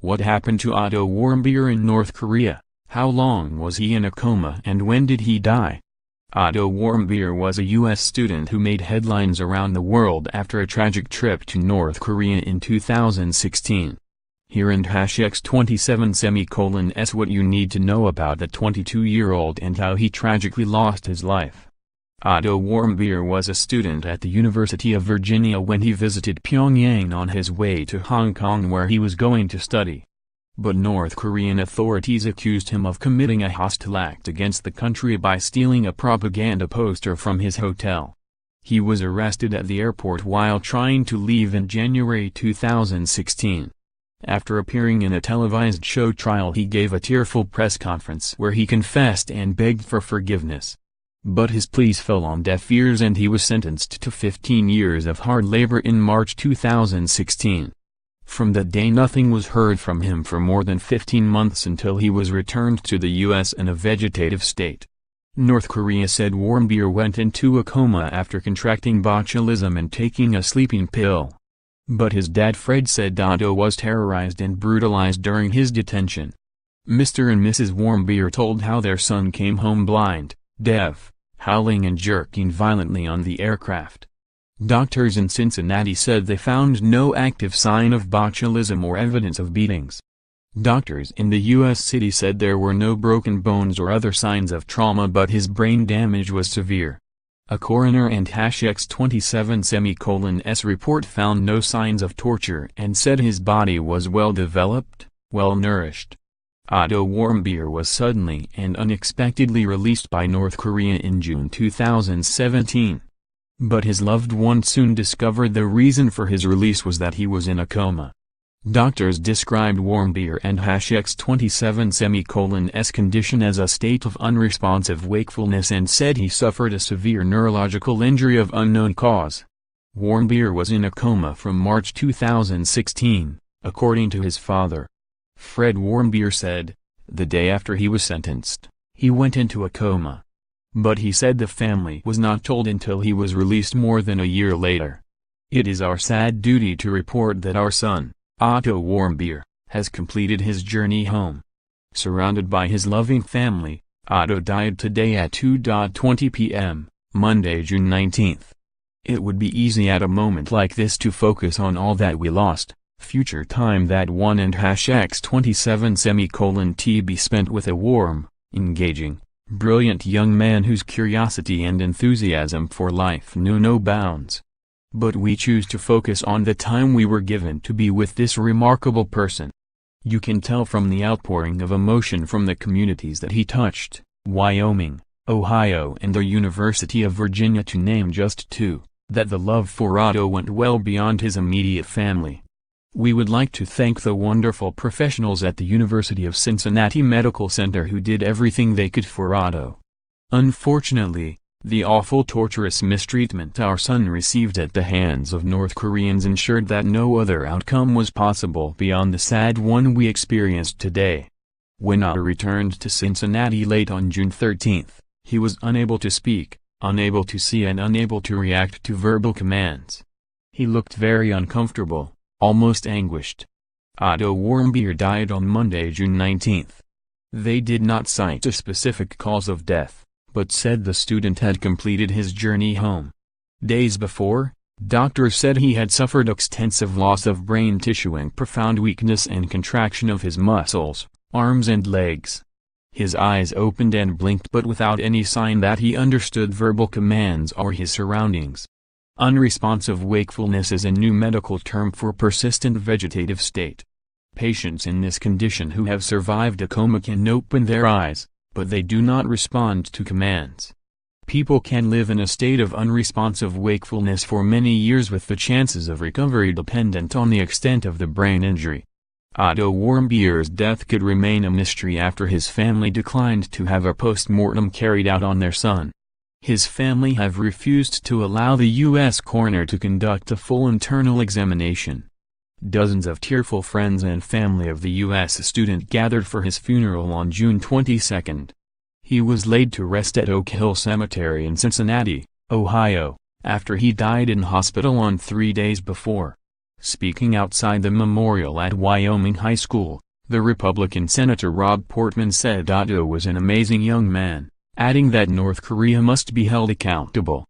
What happened to Otto Warmbier in North Korea? How long was he in a coma and when did he die? Otto Warmbier was a U.S. student who made headlines around the world after a tragic trip to North Korea in 2016. Here in #X27:S what you need to know about the 22-year-old and how he tragically lost his life. Otto Warmbier was a student at the University of Virginia when he visited Pyongyang on his way to Hong Kong where he was going to study. But North Korean authorities accused him of committing a hostile act against the country by stealing a propaganda poster from his hotel. He was arrested at the airport while trying to leave in January 2016. After appearing in a televised show trial he gave a tearful press conference where he confessed and begged for forgiveness. But his pleas fell on deaf ears and he was sentenced to 15 years of hard labor in March 2016. From that day nothing was heard from him for more than 15 months until he was returned to the U.S. in a vegetative state. North Korea said Warmbier went into a coma after contracting botulism and taking a sleeping pill. But his dad Fred said Otto was terrorized and brutalized during his detention. Mr. and Mrs. Warmbier told how their son came home blind, deaf, howling and jerking violently on the aircraft. Doctors in Cincinnati said they found no active sign of botulism or evidence of beatings. Doctors in the U.S. city said there were no broken bones or other signs of trauma but his brain damage was severe. A coroner and #X27:S report found no signs of torture and said his body was well developed, well nourished. Otto Warmbier was suddenly and unexpectedly released by North Korea in June 2017. But his loved ones soon discovered the reason for his release was that he was in a coma. Doctors described Warmbier and #X27:S condition as a state of unresponsive wakefulness and said he suffered a severe neurological injury of unknown cause. Warmbier was in a coma from March 2016, according to his father. Fred Warmbier said, the day after he was sentenced, he went into a coma. But he said the family was not told until he was released more than a year later. It is our sad duty to report that our son, Otto Warmbier, has completed his journey home. Surrounded by his loving family, Otto died today at 2:20 p.m., Monday, June 19. It would be easy at a moment like this to focus on all that we lost, future time that won and #X27:T be spent with a warm, engaging, brilliant young man whose curiosity and enthusiasm for life knew no bounds. But we choose to focus on the time we were given to be with this remarkable person. You can tell from the outpouring of emotion from the communities that he touched, Wyoming, Ohio and the University of Virginia to name just two, that the love for Otto went well beyond his immediate family. We would like to thank the wonderful professionals at the University of Cincinnati Medical Center who did everything they could for Otto. Unfortunately, the awful torturous mistreatment our son received at the hands of North Koreans ensured that no other outcome was possible beyond the sad one we experienced today. When Otto returned to Cincinnati late on June 13, he was unable to speak, unable to see and unable to react to verbal commands. He looked very uncomfortable, almost anguished. Otto Warmbier died on Monday, June 19. They did not cite a specific cause of death, but said the student had completed his journey home. Days before, doctors said he had suffered extensive loss of brain tissue and profound weakness and contraction of his muscles, arms and legs. His eyes opened and blinked but without any sign that he understood verbal commands or his surroundings. Unresponsive wakefulness is a new medical term for persistent vegetative state. Patients in this condition who have survived a coma can open their eyes, but they do not respond to commands. People can live in a state of unresponsive wakefulness for many years with the chances of recovery dependent on the extent of the brain injury. Otto Warmbier's death could remain a mystery after his family declined to have a post-mortem carried out on their son. His family have refused to allow the U.S. coroner to conduct a full internal examination. Dozens of tearful friends and family of the U.S. student gathered for his funeral on June 22. He was laid to rest at Oak Hill Cemetery in Cincinnati, Ohio, after he died in hospital on 3 days before. Speaking outside the memorial at Wyoming High School, the Republican Senator Rob Portman said Otto was an amazing young man, adding that North Korea must be held accountable.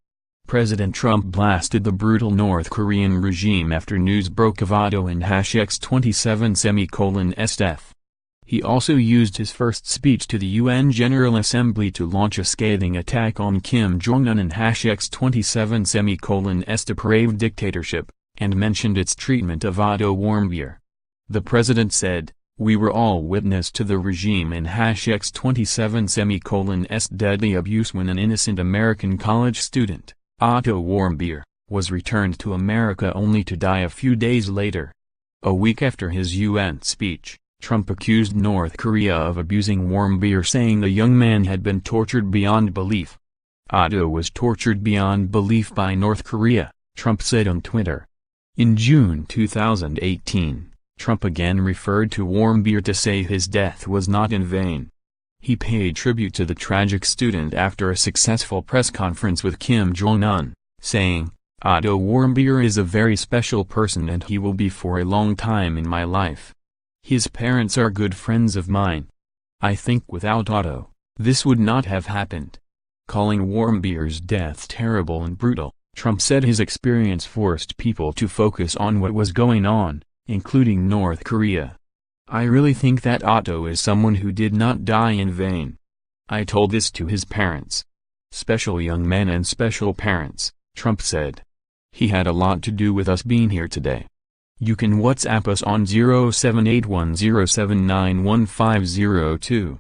President Trump blasted the brutal North Korean regime after news broke of Otto and X-27's death. He also used his first speech to the UN General Assembly to launch a scathing attack on Kim Jong-un and X-27's depraved dictatorship, and mentioned its treatment of Otto Warmbier. The president said, "We were all witness to the regime and X-27's deadly abuse when an innocent American college student, Otto Warmbier, was returned to America only to die a few days later." A week after his UN speech, Trump accused North Korea of abusing Warmbier, saying the young man had been tortured beyond belief. "Otto was tortured beyond belief by North Korea," Trump said on Twitter. In June 2018, Trump again referred to Warmbier to say his death was not in vain. He paid tribute to the tragic student after a successful press conference with Kim Jong-un, saying, "Otto Warmbier is a very special person and he will be for a long time in my life. His parents are good friends of mine. I think without Otto, this would not have happened." Calling Warmbier's death terrible and brutal, Trump said his experience forced people to focus on what was going on, including North Korea. "I really think that Otto is someone who did not die in vain. I told this to his parents. Special young men and special parents," Trump said. "He had a lot to do with us being here today." You can WhatsApp us on 0781079150